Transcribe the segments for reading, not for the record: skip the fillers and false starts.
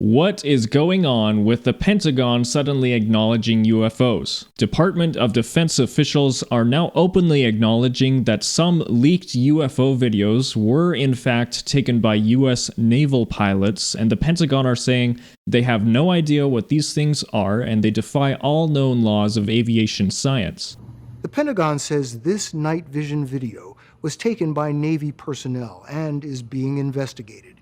What is going on with the Pentagon suddenly acknowledging UFOs? Department of Defense officials are now openly acknowledging that some leaked UFO videos were in fact taken by US naval pilots, and the Pentagon are saying they have no idea what these things are and they defy all known laws of aviation science. The Pentagon says this night vision video was taken by Navy personnel and is being investigated.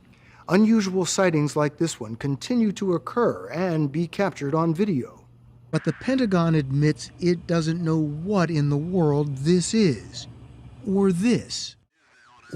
Unusual sightings like this one continue to occur and be captured on video. But the Pentagon admits it doesn't know what in the world this is. Or this.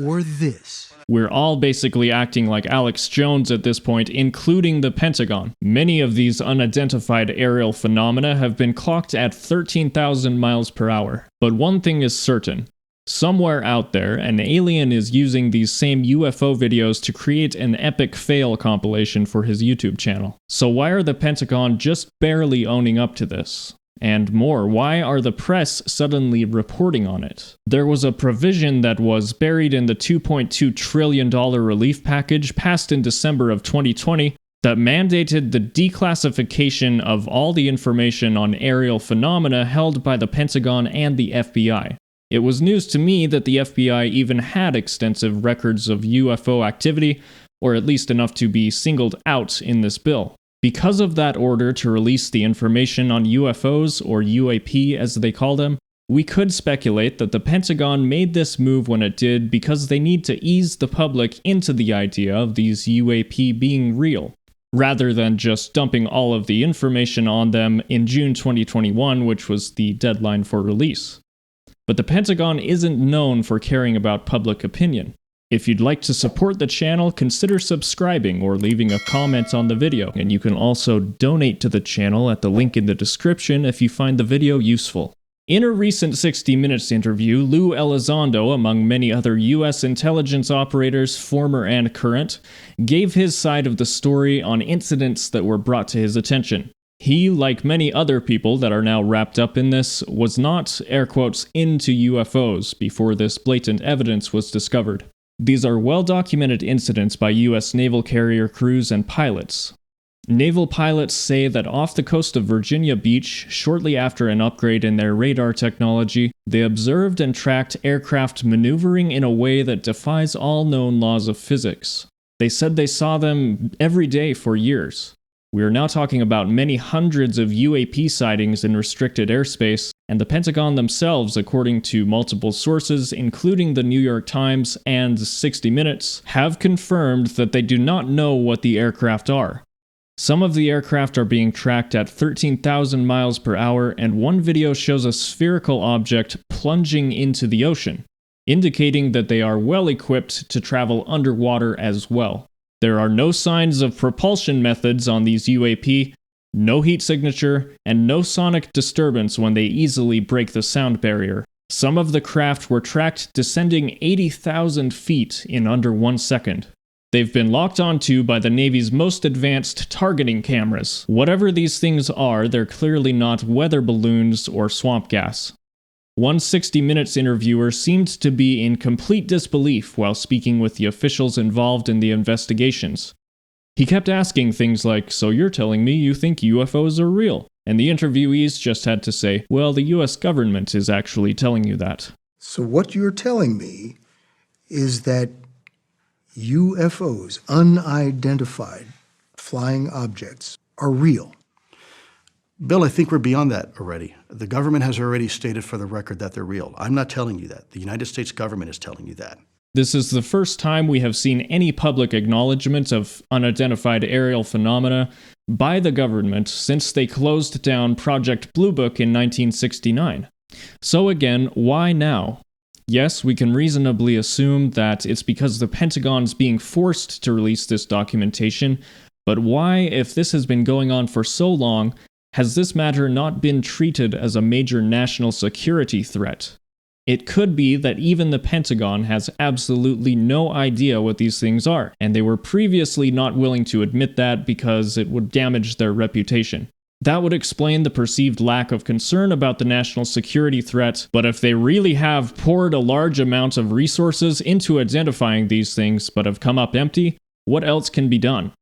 Or this. We're all basically acting like Alex Jones at this point, including the Pentagon. Many of these unidentified aerial phenomena have been clocked at 13,000 miles per hour. But one thing is certain. Somewhere out there, an alien is using these same UFO videos to create an epic fail compilation for his YouTube channel. So why are the Pentagon just barely owning up to this? And more, why are the press suddenly reporting on it? There was a provision that was buried in the $2.2 trillion relief package passed in December of 2020 that mandated the declassification of all the information on aerial phenomena held by the Pentagon and the FBI. It was news to me that the FBI even had extensive records of UFO activity, or at least enough to be singled out in this bill. Because of that order to release the information on UFOs, or UAP as they call them, we could speculate that the Pentagon made this move when it did because they need to ease the public into the idea of these UAP being real, rather than just dumping all of the information on them in June 2021, which was the deadline for release. But the Pentagon isn't known for caring about public opinion. If you'd like to support the channel, consider subscribing or leaving a comment on the video, and you can also donate to the channel at the link in the description if you find the video useful. In a recent 60 Minutes interview, Lou Elizondo, among many other US intelligence operators, former and current, gave his side of the story on incidents that were brought to his attention. He, like many other people that are now wrapped up in this, was not, air quotes, into UFOs before this blatant evidence was discovered. These are well-documented incidents by US naval carrier crews and pilots. Naval pilots say that off the coast of Virginia Beach, shortly after an upgrade in their radar technology, they observed and tracked aircraft maneuvering in a way that defies all known laws of physics. They said they saw them every day for years. We are now talking about many hundreds of UAP sightings in restricted airspace, and the Pentagon themselves, according to multiple sources, including the New York Times and 60 Minutes, have confirmed that they do not know what the aircraft are. Some of the aircraft are being tracked at 13,000 miles per hour, and one video shows a spherical object plunging into the ocean, indicating that they are well equipped to travel underwater as well. There are no signs of propulsion methods on these UAP, no heat signature, and no sonic disturbance when they easily break the sound barrier. Some of the craft were tracked descending 80,000 feet in under 1 second. They've been locked onto by the Navy's most advanced targeting cameras. Whatever these things are, they're clearly not weather balloons or swamp gas. One 60 Minutes interviewer seemed to be in complete disbelief while speaking with the officials involved in the investigations. He kept asking things like, "So you're telling me you think UFOs are real?" And the interviewees just had to say, "Well, the US government is actually telling you that." So what you're telling me is that UFOs, unidentified flying objects, are real. Bill, I think we're beyond that already. The government has already stated for the record that they're real. I'm not telling you that. The United States government is telling you that. This is the first time we have seen any public acknowledgement of unidentified aerial phenomena by the government since they closed down Project Blue Book in 1969. So again, why now? Yes, we can reasonably assume that it's because the Pentagon's being forced to release this documentation, but why, if this has been going on for so long, has this matter not been treated as a major national security threat? It could be that even the Pentagon has absolutely no idea what these things are, and they were previously not willing to admit that because it would damage their reputation. That would explain the perceived lack of concern about the national security threat, but if they really have poured a large amount of resources into identifying these things but have come up empty, what else can be done?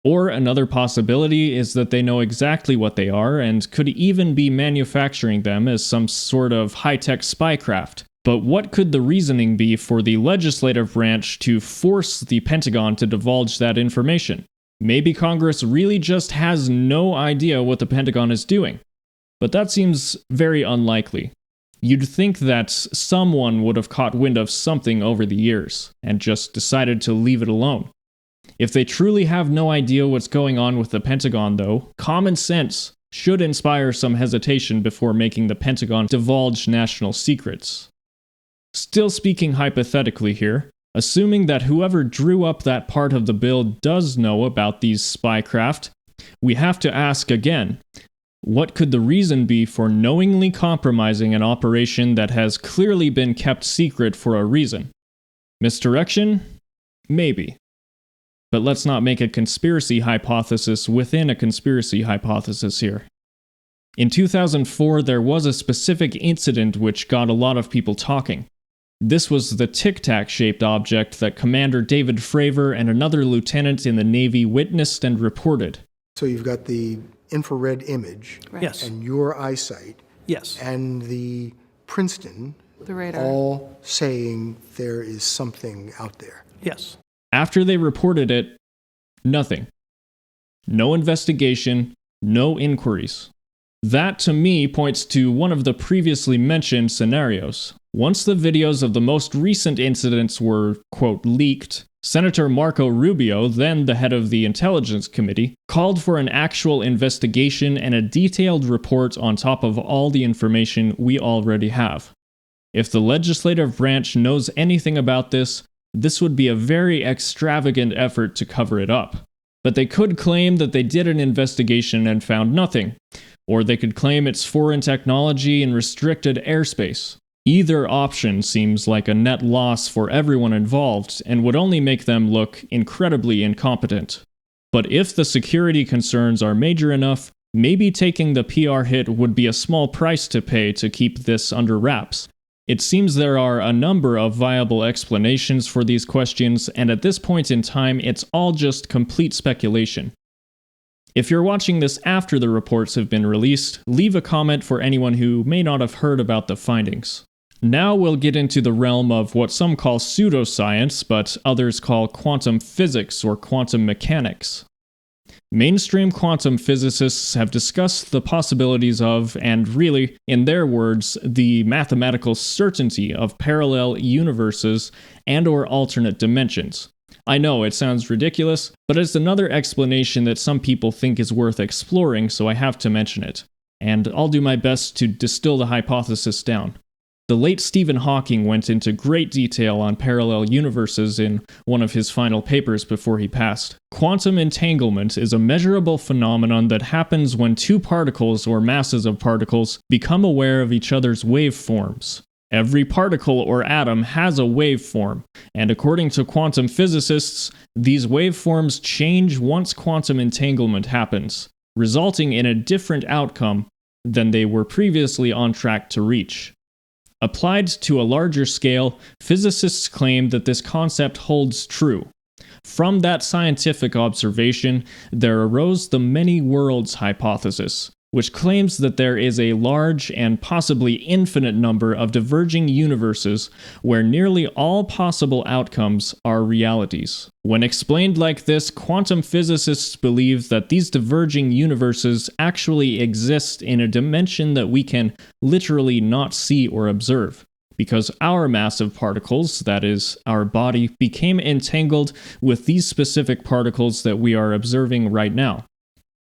Or another possibility is that they know exactly what they are and could even be manufacturing them as some sort of high-tech spycraft. But what could the reasoning be for the legislative branch to force the Pentagon to divulge that information? Maybe Congress really just has no idea what the Pentagon is doing. But that seems very unlikely. You'd think that someone would have caught wind of something over the years and just decided to leave it alone. If they truly have no idea what's going on with the Pentagon, though, common sense should inspire some hesitation before making the Pentagon divulge national secrets. Still speaking hypothetically here, assuming that whoever drew up that part of the bill does know about these spycraft, we have to ask again, what could the reason be for knowingly compromising an operation that has clearly been kept secret for a reason? Misdirection? Maybe. But let's not make a conspiracy hypothesis within a conspiracy hypothesis here. In 2004, there was a specific incident which got a lot of people talking. This was the tic-tac-shaped object that Commander David Fravor and another lieutenant in the Navy witnessed and reported. So you've got the infrared image, Right. Yes. and your eyesight, Yes. and the Princeton, The radar. all saying there is something out there. Yes. After they reported it, nothing. No investigation, no inquiries. That, to me, points to one of the previously mentioned scenarios. Once the videos of the most recent incidents were, quote, leaked, Senator Marco Rubio, then the head of the Intelligence Committee, called for an actual investigation and a detailed report on top of all the information we already have. If the legislative branch knows anything about this, this would be a very extravagant effort to cover it up. But they could claim that they did an investigation and found nothing, or they could claim it's foreign technology in restricted airspace. Either option seems like a net loss for everyone involved and would only make them look incredibly incompetent. But if the security concerns are major enough, maybe taking the PR hit would be a small price to pay to keep this under wraps. It seems there are a number of viable explanations for these questions, and at this point in time, it's all just complete speculation. If you're watching this after the reports have been released, leave a comment for anyone who may not have heard about the findings. Now we'll get into the realm of what some call pseudoscience, but others call quantum physics or quantum mechanics. Mainstream quantum physicists have discussed the possibilities of, and really, in their words, the mathematical certainty of parallel universes and/or alternate dimensions. I know it sounds ridiculous, but it's another explanation that some people think is worth exploring, so I have to mention it. And I'll do my best to distill the hypothesis down. The late Stephen Hawking went into great detail on parallel universes in one of his final papers before he passed. Quantum entanglement is a measurable phenomenon that happens when two particles or masses of particles become aware of each other's waveforms. Every particle or atom has a waveform, and according to quantum physicists, these waveforms change once quantum entanglement happens, resulting in a different outcome than they were previously on track to reach. Applied to a larger scale, physicists claim that this concept holds true. From that scientific observation, there arose the many worlds hypothesis, which claims that there is a large and possibly infinite number of diverging universes where nearly all possible outcomes are realities. When explained like this, quantum physicists believe that these diverging universes actually exist in a dimension that we can literally not see or observe, because our massive particles, that is, our body, became entangled with these specific particles that we are observing right now.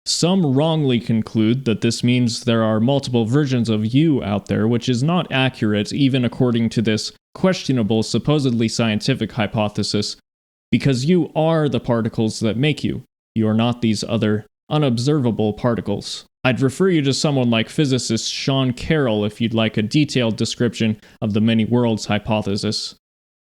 Some wrongly conclude that this means there are multiple versions of you out there, which is not accurate even according to this questionable, supposedly scientific hypothesis, because you are the particles that make you. You are not these other unobservable particles. I'd refer you to someone like physicist Sean Carroll if you'd like a detailed description of the many worlds hypothesis.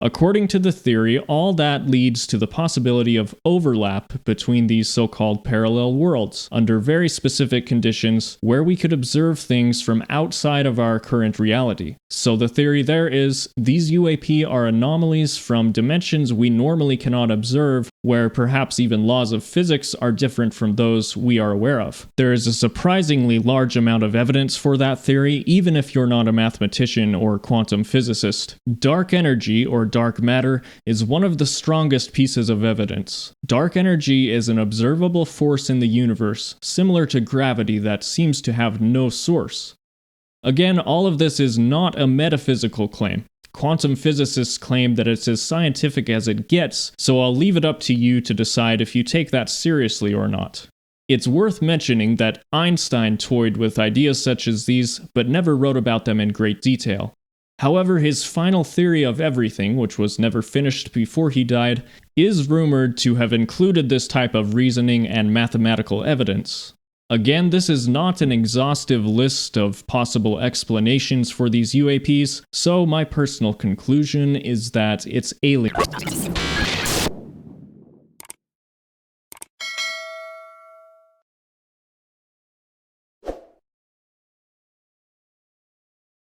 According to the theory, all that leads to the possibility of overlap between these so-called parallel worlds under very specific conditions where we could observe things from outside of our current reality. So the theory there is, these UAP are anomalies from dimensions we normally cannot observe, where perhaps even laws of physics are different from those we are aware of. There is a surprisingly large amount of evidence for that theory, even if you're not a mathematician or quantum physicist. Dark energy, or dark matter, is one of the strongest pieces of evidence. Dark energy is an observable force in the universe, similar to gravity that seems to have no source. Again, all of this is not a metaphysical claim. Quantum physicists claim that it's as scientific as it gets, so I'll leave it up to you to decide if you take that seriously or not. It's worth mentioning that Einstein toyed with ideas such as these, but never wrote about them in great detail. However, his final theory of everything, which was never finished before he died, is rumored to have included this type of reasoning and mathematical evidence. Again, this is not an exhaustive list of possible explanations for these UAPs, so my personal conclusion is that it's alien.